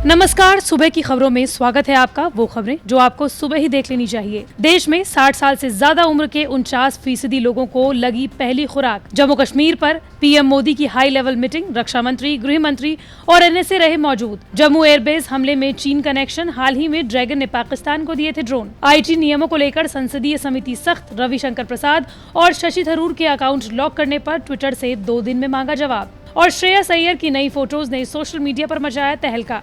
नमस्कार, सुबह की खबरों में स्वागत है आपका। वो खबरें जो आपको सुबह ही देख लेनी चाहिए। देश में 60 साल से ज्यादा उम्र के 49% लोगों को लगी पहली खुराक। जम्मू कश्मीर पर पीएम मोदी की हाई लेवल मीटिंग, रक्षा मंत्री, गृह मंत्री और एनएसए रहे मौजूद। जम्मू एयरबेस हमले में चीन कनेक्शन, हाल ही में ड्रैगन ने पाकिस्तान को दिए थे ड्रोन। आईटी नियमों को लेकर संसदीय समिति सख्त, रविशंकर प्रसाद और शशि थरूर के अकाउंट लॉक करने पर ट्विटर से 2 दिन में मांगा जवाब। और श्रेयस अय्यर की नई फोटोज ने सोशल मीडिया पर मचाया तहलका।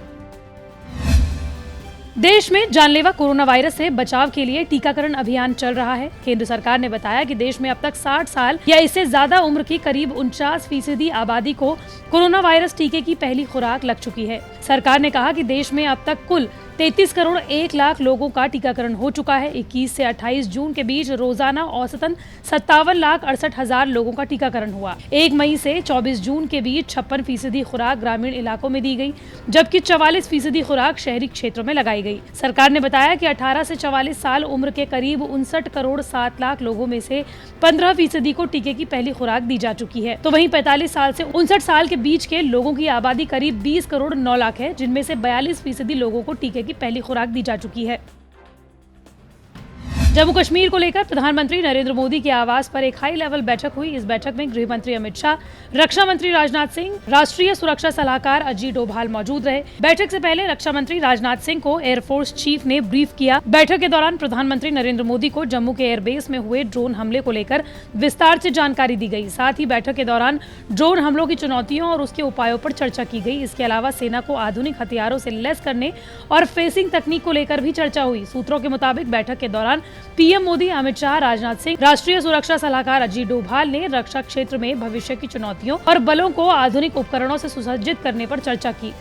देश में जानलेवा कोरोना वायरस से बचाव के लिए टीकाकरण अभियान चल रहा है। केंद्र सरकार ने बताया कि देश में अब तक 60 साल या इससे ज्यादा उम्र की करीब 49% आबादी को कोरोना वायरस टीके की पहली खुराक लग चुकी है। सरकार ने कहा कि देश में अब तक कुल 33 करोड़ 1 लाख लोगों का टीकाकरण हो चुका है। 21 से 28 जून के बीच रोजाना औसतन 57,68,000 लोगों का टीकाकरण हुआ। 1 मई से 24 जून के बीच 56% खुराक ग्रामीण इलाकों में दी गई, जबकि 44% खुराक शहरी क्षेत्रों में लगाई गई। सरकार ने बताया कि 18 से 44 साल उम्र के करीब 59 करोड़ 7 लाख लोगों में से 15% को टीके की पहली खुराक दी जा चुकी है। तो वहीं 45 साल से 59 साल के बीच के लोगों की आबादी करीब 20 करोड़ 9 लाख है, जिनमें से 42% लोगों को टीके की पहली खुराक दी जा चुकी है। जम्मू कश्मीर को लेकर प्रधानमंत्री नरेंद्र मोदी के आवास पर एक हाई लेवल बैठक हुई। इस बैठक में गृह मंत्री अमित शाह, रक्षा मंत्री राजनाथ सिंह, राष्ट्रीय सुरक्षा सलाहकार अजीत डोभाल मौजूद रहे। बैठक से पहले रक्षा मंत्री राजनाथ सिंह को एयरफोर्स चीफ ने ब्रीफ किया। बैठक के दौरान प्रधानमंत्री नरेंद्र मोदी को जम्मू के एयरबेस में हुए ड्रोन हमले को लेकर विस्तार से जानकारी दी गई। साथ ही बैठक के दौरान ड्रोन हमलों की चुनौतियों और उसके उपायों पर चर्चा की गई। इसके अलावा सेना को आधुनिक हथियारों से लैस करने और फेसिंग तकनीक को लेकर भी चर्चा हुई। सूत्रों के मुताबिक बैठक के दौरान पीएम मोदी, अमित शाह, राजनाथ सिंह, राष्ट्रीय सुरक्षा सलाहकार अजीत डोभाल ने रक्षा क्षेत्र में भविष्य की चुनौतियों और बलों को आधुनिक उपकरणों से सुसज्जित करने पर चर्चा की।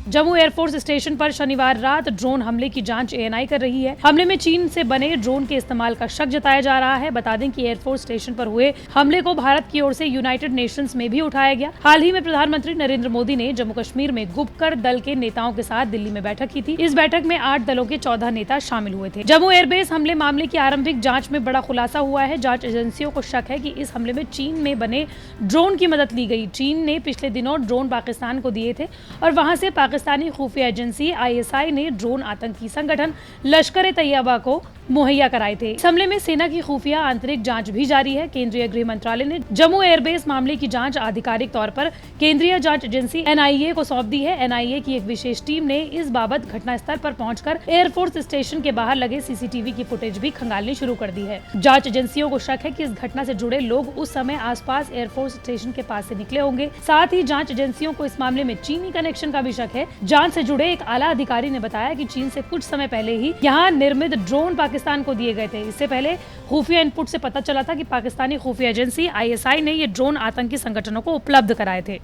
जम्मू एयरफोर्स स्टेशन पर शनिवार रात ड्रोन हमले की जांच एएनआई कर रही है। हमले में चीन से बने ड्रोन के इस्तेमाल का शक जताया जा रहा है। बता दें कि एयरफोर्स स्टेशन पर हुए हमले को भारत की ओर से यूनाइटेड नेशंस में भी उठाया गया। हाल ही में प्रधानमंत्री नरेंद्र मोदी ने जम्मू कश्मीर में गुपकर दल के नेताओं के साथ दिल्ली में बैठक की थी। इस बैठक में 8 दलों के 14 नेता शामिल हुए थे। जम्मू एयरबेस हमले मामले की आरंभिक जाँच में बड़ा खुलासा हुआ है। जाँच एजेंसियों को शक है कि इस हमले में चीन में बने ड्रोन की मदद ली गई। चीन ने पिछले दिनों ड्रोन पाकिस्तान को दिए थे और वहां से पाकिस्तानी खुफिया एजेंसी आईएसआई ने ड्रोन आतंकी संगठन लश्कर-ए-तैयबा को मुहैया कराए थे। इस हमले में सेना की खुफिया आंतरिक जांच भी जारी है। केंद्रीय गृह मंत्रालय ने जम्मू एयरबेस मामले की जांच आधिकारिक तौर पर केंद्रीय जांच एजेंसी एनआईए को सौंप दी है। एनआईए की एक विशेष टीम ने इस बाबत घटनास्थल पर पहुंचकर एयरफोर्स स्टेशन के बाहर लगे सीसीटीवी की फुटेज भी खंगालनी शुरू कर दी है। जांच एजेंसियों को शक है कि इस घटना से जुड़े लोग उस समय आसपास एयरफोर्स स्टेशन के पास से निकले होंगे। साथ ही जांच एजेंसियों को इस मामले में चीनी कनेक्शन का भी शक है। जांच से जुड़े एक आला अधिकारी ने बताया कि चीन से कुछ समय पहले ही यहाँ निर्मित ड्रोन पाकिस्तान को दिए गए थे। इससे पहले खुफिया इनपुट से पता चला था कि पाकिस्तानी खुफिया एजेंसी आईएसआई ने ये ड्रोन आतंकी संगठनों को उपलब्ध कराए थे।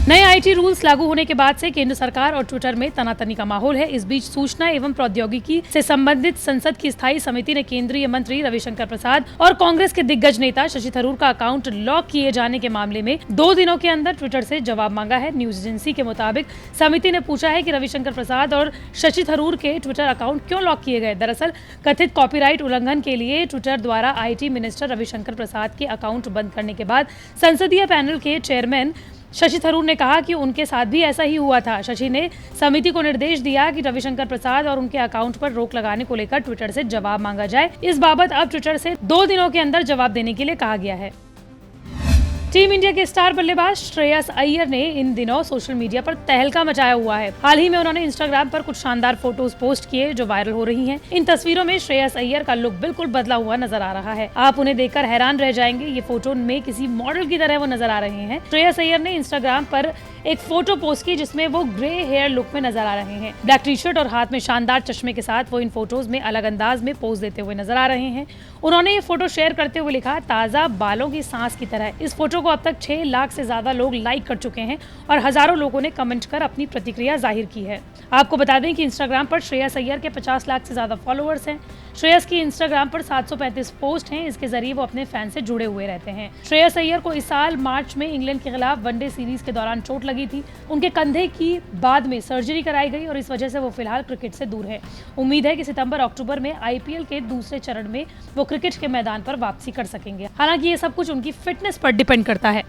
नए आईटी रूल्स लागू होने के बाद से केंद्र सरकार और ट्विटर में तनातनी का माहौल है। इस बीच सूचना एवं प्रौद्योगिकी से संबंधित संसद की स्थायी समिति ने केंद्रीय मंत्री रविशंकर प्रसाद और कांग्रेस के दिग्गज नेता शशि थरूर का अकाउंट लॉक किए जाने के मामले में 2 दिनों के अंदर ट्विटर से जवाब मांगा है। न्यूज एजेंसी के मुताबिक समिति ने पूछा है कि रविशंकर प्रसाद और शशि थरूर के ट्विटर अकाउंट क्यों लॉक किए गए। दरअसल कथित कॉपीराइट उल्लंघन के लिए ट्विटर द्वारा आईटी मिनिस्टर रविशंकर प्रसाद के अकाउंट बंद करने के बाद संसदीय पैनल के चेयरमैन शशि थरूर ने कहा कि उनके साथ भी ऐसा ही हुआ था। शशि ने समिति को निर्देश दिया कि रविशंकर प्रसाद और उनके अकाउंट पर रोक लगाने को लेकर ट्विटर से जवाब मांगा जाए। इस बाबत अब ट्विटर से 2 दिनों के अंदर जवाब देने के लिए कहा गया है। टीम इंडिया के स्टार बल्लेबाज श्रेयस अय्यर ने इन दिनों सोशल मीडिया पर तहलका मचाया हुआ है। हाल ही में उन्होंने इंस्टाग्राम पर कुछ शानदार फोटोज पोस्ट किए जो वायरल हो रही हैं। इन तस्वीरों में श्रेयस अय्यर का लुक बिल्कुल बदला हुआ नजर आ रहा है। आप उन्हें देखकर हैरान रह जाएंगे। ये फोटो में किसी मॉडल की तरह वो नजर आ रहे हैं। श्रेयस अय्यर ने इंस्टाग्राम पर एक फोटो पोस्ट की जिसमें वो ग्रे हेयर लुक में नजर आ रहे हैं। ब्लैक टी शर्ट और हाथ में शानदार चश्मे के साथ वो इन फोटोज में अलग अंदाज में पोज देते हुए नजर आ रहे हैं। उन्होंने ये फोटो शेयर करते हुए लिखा, ताजा बालों की सांस की तरह। इस फोटो को अब तक 6 लाख से ज्यादा लोग लाइक कर चुके हैं और हजारों लोगों ने कमेंट कर अपनी प्रतिक्रिया जाहिर की है। आपको बता दें कि इंस्टाग्राम पर श्रेयस अय्यर के 50 लाख से ज्यादा फॉलोअर्स हैं। श्रेयस की इंस्टाग्राम पर 735 पोस्ट हैं। इसके जरिए वो अपने फैन से जुड़े हुए रहते हैं। श्रेयस अय्यर को इस साल मार्च में इंग्लैंड के खिलाफ वनडे सीरीज के दौरान चोट लगी थी। उनके कंधे की बाद में सर्जरी कराई गई और इस वजह से वो फिलहाल क्रिकेट से दूर है। उम्मीद है कि सितंबर-अक्टूबर में आईपीएल के दूसरे चरण में वो क्रिकेट के मैदान पर वापसी कर सकेंगे। हालांकि ये सब कुछ उनकी फिटनेस पर डिपेंड करता है।